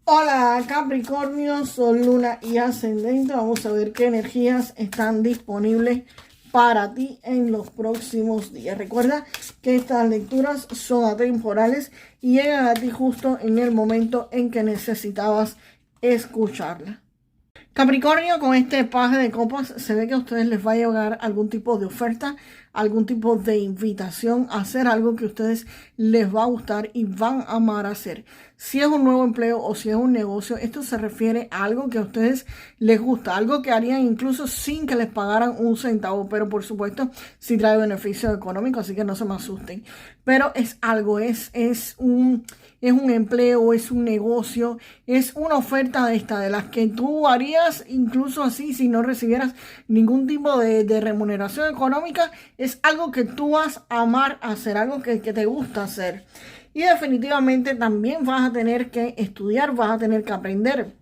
Hola Capricornio, Sol, Luna y Ascendente. Vamos a ver qué energías están disponibles para ti en los próximos días. Recuerda que estas lecturas son atemporales y llegan a ti justo en el momento en que necesitabas escucharla. Capricornio, con este paje de copas se ve que a ustedes les va a llegar algún tipo de oferta, algún tipo de invitación a hacer algo que a ustedes les va a gustar y van a amar hacer. Si es un nuevo empleo o si es un negocio, esto se refiere a algo que a ustedes les gusta, algo que harían incluso sin que les pagaran un centavo, pero por supuesto sí trae beneficio económico, así que no se me asusten. Pero es algo, es un empleo, es un negocio, es una oferta de las que tú harías incluso así si no recibieras ningún tipo de remuneración económica. Es algo que tú vas a amar hacer, algo que te gusta hacer. Y definitivamente también vas a tener que estudiar, vas a tener que aprender,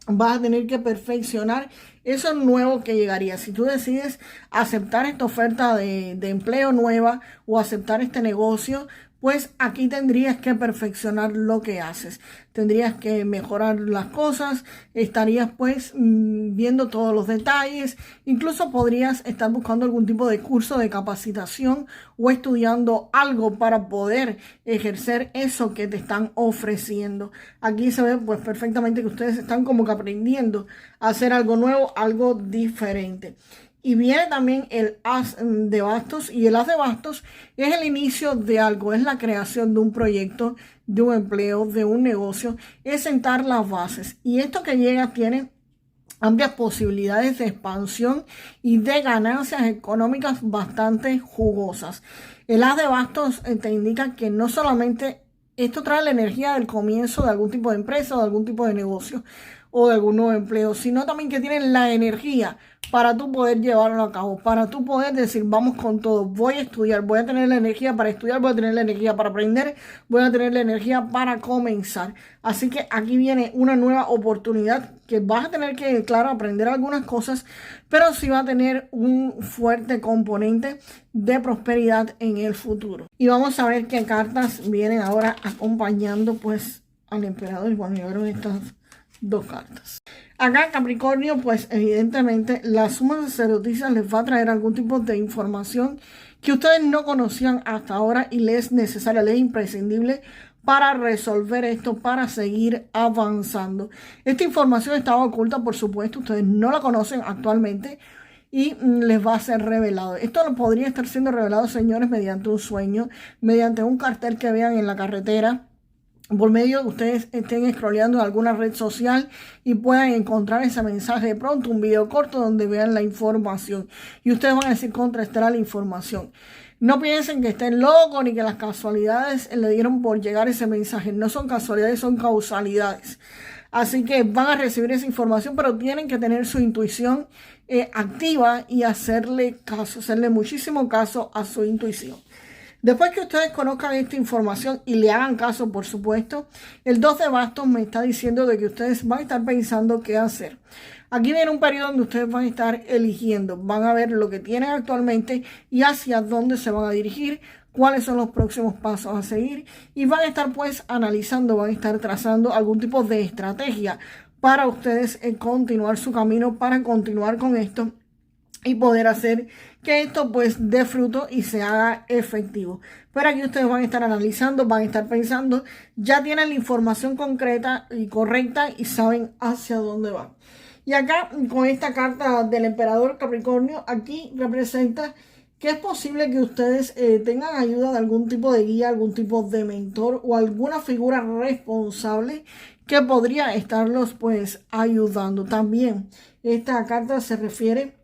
vas a tener que perfeccionar eso nuevo que llegaría. Si tú decides aceptar esta oferta de empleo nueva o aceptar este negocio, pues aquí tendrías que perfeccionar lo que haces. Tendrías que mejorar las cosas, estarías pues viendo todos los detalles. Incluso podrías estar buscando algún tipo de curso de capacitación o estudiando algo para poder ejercer eso que te están ofreciendo. Aquí se ve pues perfectamente que ustedes están como que aprendiendo a hacer algo nuevo, algo diferente. Y viene también el As de Bastos, y el As de Bastos es el inicio de algo, es la creación de un proyecto, de un empleo, de un negocio, es sentar las bases. Y esto que llega tiene amplias posibilidades de expansión y de ganancias económicas bastante jugosas. El As de Bastos te indica que no solamente esto trae la energía del comienzo de algún tipo de empresa o de algún tipo de negocio o de algún nuevo empleo, sino también que tienen la energía para tú poder llevarlo a cabo, para tú poder decir, vamos con todo, voy a estudiar, voy a tener la energía para estudiar, voy a tener la energía para aprender, voy a tener la energía para comenzar. Así que aquí viene una nueva oportunidad que vas a tener que, claro, aprender algunas cosas, pero sí va a tener un fuerte componente de prosperidad en el futuro. Y vamos a ver qué cartas vienen ahora acompañando pues al emperador. Y bueno, llegaron estas dos cartas. Acá Capricornio, pues evidentemente la suma sacerdotisa les va a traer algún tipo de información que ustedes no conocían hasta ahora y les es necesaria, les es imprescindible para resolver esto, para seguir avanzando. Esta información estaba oculta, por supuesto, ustedes no la conocen actualmente y les va a ser revelado. Esto lo podría estar siendo revelado, señores, mediante un sueño, mediante un cartel que vean en la carretera, por medio de ustedes estén scrolleando en alguna red social y puedan encontrar ese mensaje de pronto, un video corto donde vean la información. Y ustedes van a decir, contra, esta la información. No piensen que estén locos ni que las casualidades le dieron por llegar ese mensaje. No son casualidades, son causalidades. Así que van a recibir esa información, pero tienen que tener su intuición activa y hacerle caso, hacerle muchísimo caso a su intuición. Después que ustedes conozcan esta información y le hagan caso, por supuesto, el 2 de bastos me está diciendo de que ustedes van a estar pensando qué hacer. Aquí viene un periodo donde ustedes van a estar eligiendo, van a ver lo que tienen actualmente y hacia dónde se van a dirigir, cuáles son los próximos pasos a seguir y van a estar pues analizando, van a estar trazando algún tipo de estrategia para ustedes continuar su camino, para continuar con esto y poder hacer que esto pues dé fruto y se haga efectivo. Pero aquí ustedes van a estar analizando, van a estar pensando, ya tienen la información concreta y correcta y saben hacia dónde van. Y acá con esta carta del emperador Capricornio, aquí representa que es posible que ustedes tengan ayuda de algún tipo de guía, algún tipo de mentor o alguna figura responsable que podría estarlos pues ayudando. También esta carta se refiere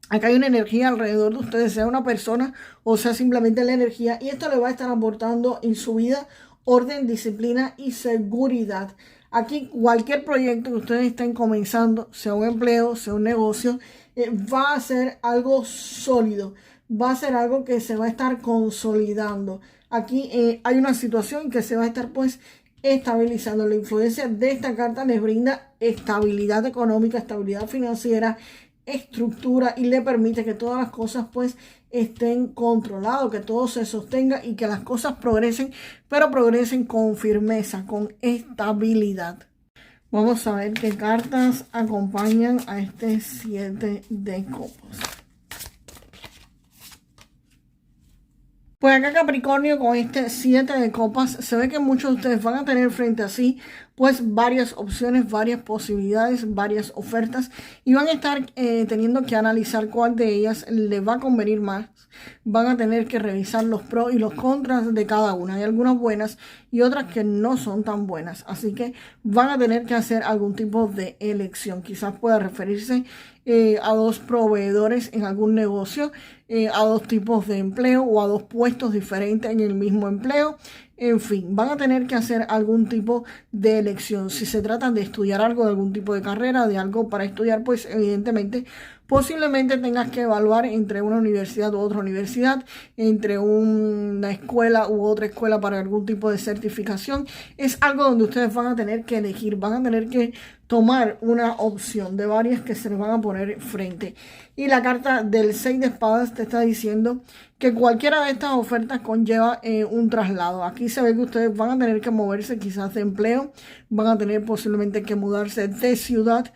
acá hay una energía alrededor de ustedes, sea una persona o sea simplemente la energía, y esto le va a estar aportando en su vida orden, disciplina y seguridad. Aquí cualquier proyecto que ustedes estén comenzando, sea un empleo, sea un negocio, va a ser algo sólido, va a ser algo que se va a estar consolidando. Aquí hay una situación que se va a estar pues estabilizando. La influencia de esta carta les brinda estabilidad económica, estabilidad financiera, estructura y le permite que todas las cosas pues estén controladas, que todo se sostenga y que las cosas progresen, pero progresen con firmeza, con estabilidad. Vamos a ver qué cartas acompañan a este 7 de copas. Pues acá Capricornio, con este 7 de copas, se ve que muchos de ustedes van a tener frente a sí pues varias opciones, varias posibilidades, varias ofertas, y van a estar teniendo que analizar cuál de ellas les va a convenir más. Van a tener que revisar los pros y los contras de cada una. Hay algunas buenas y otras que no son tan buenas, así que van a tener que hacer algún tipo de elección. Quizás pueda referirse a dos proveedores en algún negocio, a dos tipos de empleo o a dos puestos diferentes en el mismo empleo. En fin, van a tener que hacer algún tipo de elección. Si se trata de estudiar algo, de algún tipo de carrera, de algo para estudiar, pues evidentemente posiblemente tengas que evaluar entre una universidad u otra universidad, entre una escuela u otra escuela para algún tipo de certificación. Es algo donde ustedes van a tener que elegir, van a tener que tomar una opción de varias que se les van a poner frente. Y la carta del 6 de espadas te está diciendo que cualquiera de estas ofertas conlleva un traslado. Aquí se ve que ustedes van a tener que moverse quizás de empleo, van a tener posiblemente que mudarse de ciudad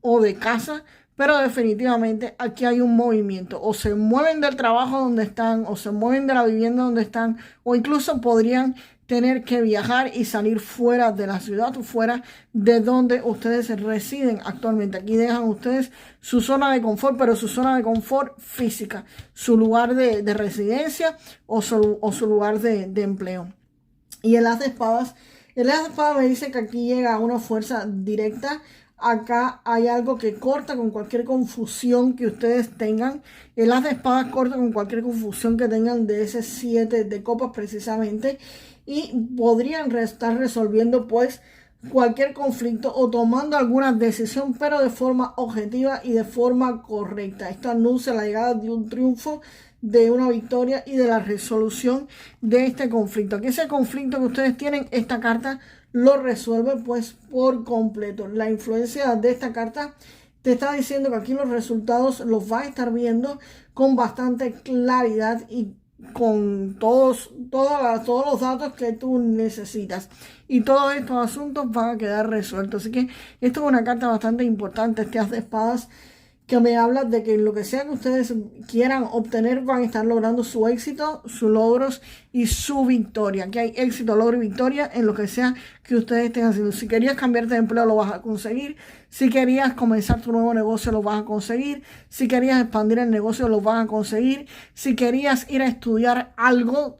o de casa, pero definitivamente aquí hay un movimiento. O se mueven del trabajo donde están, o se mueven de la vivienda donde están, o incluso podrían tener que viajar y salir fuera de la ciudad o fuera de donde ustedes residen actualmente. Aquí dejan ustedes su zona de confort, pero su zona de confort física, su lugar de residencia o su lugar de empleo. Y el as de espadas me dice que aquí llega una fuerza directa. Acá hay algo que corta con cualquier confusión que ustedes tengan. El as de espadas corta con cualquier confusión que tengan de ese 7 de copas precisamente. Y podrían estar resolviendo pues cualquier conflicto o tomando alguna decisión, pero de forma objetiva y de forma correcta. Esto anuncia la llegada de un triunfo, de una victoria y de la resolución de este conflicto. Aquí ese conflicto que ustedes tienen, esta carta lo resuelve pues por completo. La influencia de esta carta te está diciendo que aquí los resultados los vas a estar viendo con bastante claridad y con todos los datos que tú necesitas, y todos estos asuntos van a quedar resueltos. Así que esto es una carta bastante importante, este as de espadas, que me habla de que lo que sea que ustedes quieran obtener van a estar logrando su éxito, sus logros y su victoria. Aquí hay éxito, logro y victoria en lo que sea que ustedes estén haciendo. Si querías cambiarte de empleo, lo vas a conseguir. Si querías comenzar tu nuevo negocio, lo vas a conseguir. Si querías expandir el negocio, lo vas a conseguir. Si querías ir a estudiar algo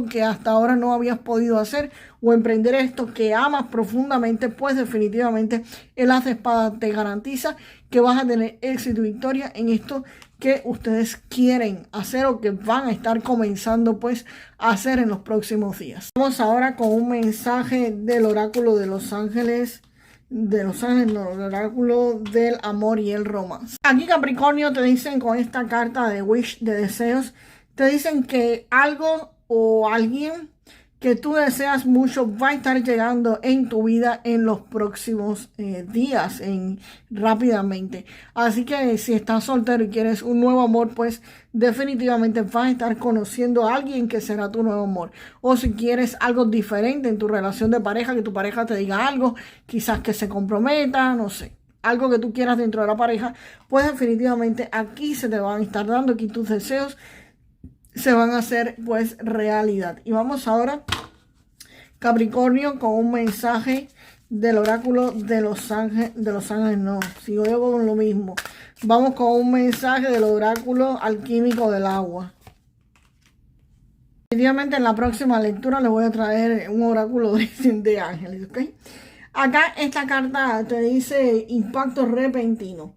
que hasta ahora no habías podido hacer, o emprender esto que amas profundamente, pues definitivamente el as de espada te garantiza que vas a tener éxito y victoria en esto que ustedes quieren hacer o que van a estar comenzando pues a hacer en los próximos días. Vamos ahora con un mensaje del oráculo de los ángeles. El oráculo del amor y el romance. Aquí Capricornio te dicen con esta carta de wish, de deseos, te dicen que algo o alguien que tú deseas mucho va a estar llegando en tu vida en los próximos días, rápidamente. Así que si estás soltero y quieres un nuevo amor, pues definitivamente vas a estar conociendo a alguien que será tu nuevo amor. O si quieres algo diferente en tu relación de pareja, que tu pareja te diga algo, quizás que se comprometa, no sé, algo que tú quieras dentro de la pareja, pues definitivamente aquí se te van a estar dando, aquí tus deseos se van a hacer pues realidad. Y vamos ahora, Capricornio, con un mensaje del oráculo de los ángeles, no, sigo yo con lo mismo. Vamos con un mensaje del oráculo alquímico del agua. Definitivamente en la próxima lectura les voy a traer un oráculo de ángeles, ¿ok? Acá esta carta te dice impacto repentino.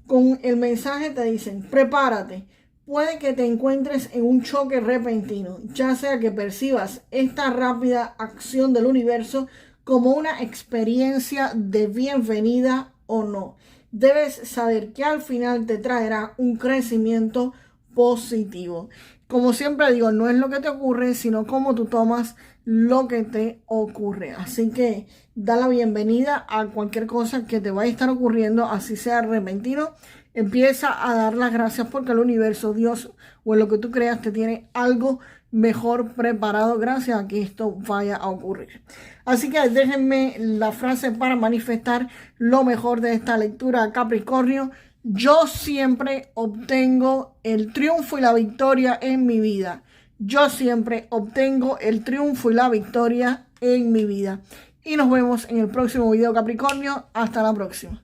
Con el mensaje te dicen, prepárate. Puede que te encuentres en un choque repentino, ya sea que percibas esta rápida acción del universo como una experiencia de bienvenida o no. Debes saber que al final te traerá un crecimiento positivo. Como siempre digo, no es lo que te ocurre, sino cómo tú tomas lo que te ocurre. Así que da la bienvenida a cualquier cosa que te vaya a estar ocurriendo, así sea repentino. Empieza a dar las gracias porque el universo, Dios o en lo que tú creas te tiene algo mejor preparado gracias a que esto vaya a ocurrir. Así que déjenme la frase para manifestar lo mejor de esta lectura, Capricornio. Yo siempre obtengo el triunfo y la victoria en mi vida. Yo siempre obtengo el triunfo y la victoria en mi vida. Y nos vemos en el próximo video, Capricornio. Hasta la próxima.